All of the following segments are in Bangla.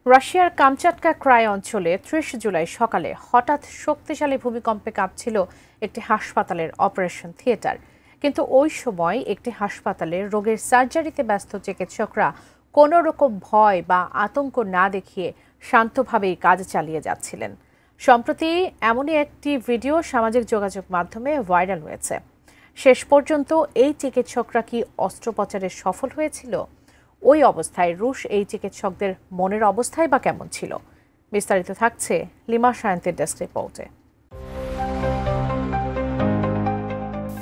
রাশিয়ার কামচাটকা ক্রাই অঞ্চলে ৩০ জুলাই সকালে হঠাৎ শক্তিশালী ভূমিকম্পে কাঁপছিল একটি হাসপাতালের অপারেশন থিয়েটার। কিন্তু ওই সময় একটি হাসপাতালে রোগীর সার্জারিতে ব্যস্ত চিকিৎসকরা কোনো রকম ভয় বা আতঙ্ক না দেখিয়ে শান্তভাবেই কাজ চালিয়ে যাচ্ছিলেন। সম্প্রতি এমনই একটি ভিডিও সামাজিক যোগাযোগ মাধ্যমে ভাইরাল হয়েছে। শেষ পর্যন্ত এই চিকিৎসকরা কি অস্ত্রোপচারে সফল হয়েছিল? ওই অবস্থায় রুশ এই চিকিৎসকদের মনের অবস্থায় বা কেমন ছিল? বিস্তারিত থাকছে লিমা সায়ন্তের ডেস্ক রিপোর্টে।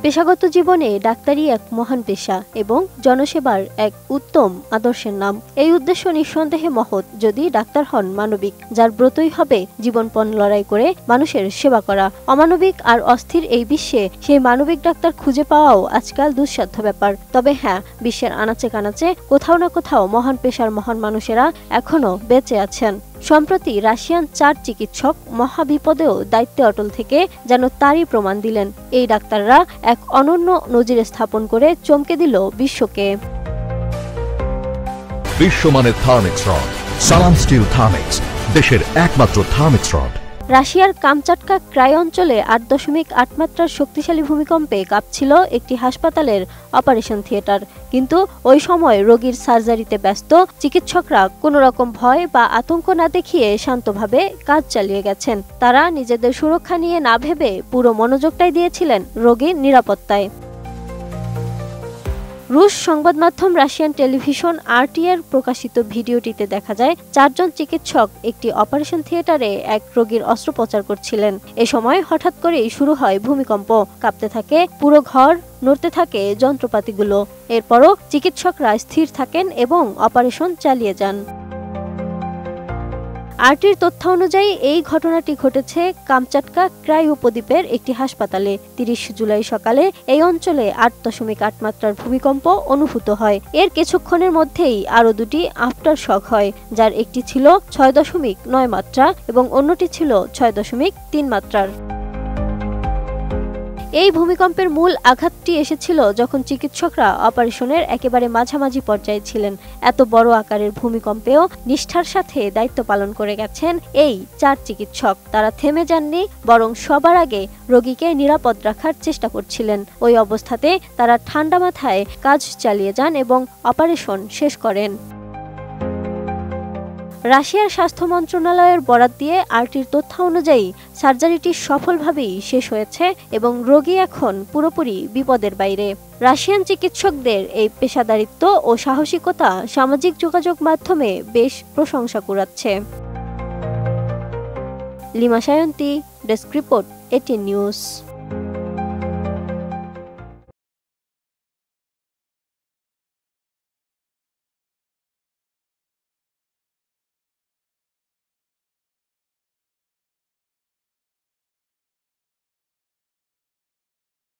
পেশাগত জীবনে ডাক্তারি এক মহান পেশা এবং জনসেবার এক উত্তম আদর্শের নাম। এই উদ্দেশ্য নিঃসন্দেহে মহৎ, যদি ডাক্তার হন মানবিক, যার ব্রতই হবে জীবনপণ লড়াই করে মানুষের সেবা করা। অমানবিক আর অস্থির এই বিশ্বে সেই মানবিক ডাক্তার খুঁজে পাওয়াও আজকাল দুঃসাধ্য ব্যাপার। তবে হ্যাঁ, বিশ্বের আনাচে কানাচে কোথাও না কোথাও মহান পেশার মহান মানুষেরা এখনো বেঁচে আছেন। সম্প্রতি রাশিয়ান 4 চিকিৎসক মহাবিপদেও দায়িত্বে অটল থেকে যেন তারই প্রমাণ দিলেন। এই ডাক্তাররা এক অনন্য নজির স্থাপন করে চমকে দিল বিশ্বকে। বিশ্বমানের থার্মিক্স রড, সালাম স্টিল থার্মিক্স, দেশের একমাত্র থার্মিক্স রড। রাশিয়ার কামচাটকা ক্রাই অঞ্চলে 8.8 মাত্রার শক্তিশালী ভূমিকম্পে কাঁপছিল একটি হাসপাতালের অপারেশন থিয়েটার। কিন্তু ওই সময় রোগীর সার্জারিতে ব্যস্ত চিকিৎসকরা কোনো রকম ভয় বা আতঙ্ক না দেখিয়ে শান্তভাবে কাজ চালিয়ে গেছেন। তারা নিজেদের সুরক্ষা নিয়ে না ভেবে পুরো মনোযোগটাই দিয়েছিলেন রোগীর নিরাপত্তায়। রুশ সংবাদ মাধ্যম রাশিয়ান টেলিভিশন RT এর প্রকাশিত ভিডিওটিতে দেখা যায় 4 জন চিকিৎসক একটি অপারেশন থিয়েটারে এক রোগীর অস্ত্রোপচার করছিলেন। এ সময় হঠাৎ করেই শুরু হয় ভূমিকম্প। কাঁপতে থাকে পুরো ঘর, নড়তে থাকে যন্ত্রপাতিগুলো। এরপরও চিকিৎসকরা স্থির থাকেন এবং অপারেশন চালিয়ে যান। RTর তথ্য অনুযায়ী এই ঘটনাটি ঘটেছে কামচাটকা ক্রাই উপদ্বীপের একটি হাসপাতালে। 30 জুলাই সকালে এই অঞ্চলে 8.8 মাত্রার ভূমিকম্প অনুভূত হয়। এর কিছুক্ষণের মধ্যেই আরও দুটি আফটার শক হয়, যার একটি ছিল 6.9 মাত্রা এবং অন্যটি ছিল 6.3 মাত্রার। এই ভূমিকম্পের মূল আঘাতটি এসেছিল যখন চিকিৎসকরা অপারেশনের একেবারে মাঝামাঝি পর্যায়ে ছিলেন। এত বড় আকারের ভূমিকম্পেও নিষ্ঠার সাথে দায়িত্ব পালন করে গেছেন এই 4 চিকিৎসক। তারা থেমে যাননি, বরং সবার আগে রোগীকে নিরাপদ রাখার চেষ্টা করছিলেন। ওই অবস্থাতে তারা ঠান্ডা মাথায় কাজ চালিয়ে যান এবং অপারেশন শেষ করেন। রাশিয়ার স্বাস্থ্য মন্ত্রণালয়ের বরাত দিয়ে RTর তথ্য অনুযায়ী সার্জারিটি সফলভাবেই শেষ হয়েছে এবং রোগী এখন পুরোপুরি বিপদের বাইরে। রাশিয়ান চিকিৎসকদের এই পেশাদারিত্ব ও সাহসিকতা সামাজিক যোগাযোগ মাধ্যমে বেশ প্রশংসা কুড়াচ্ছে। Lima Sayanti, desk report, ATN news.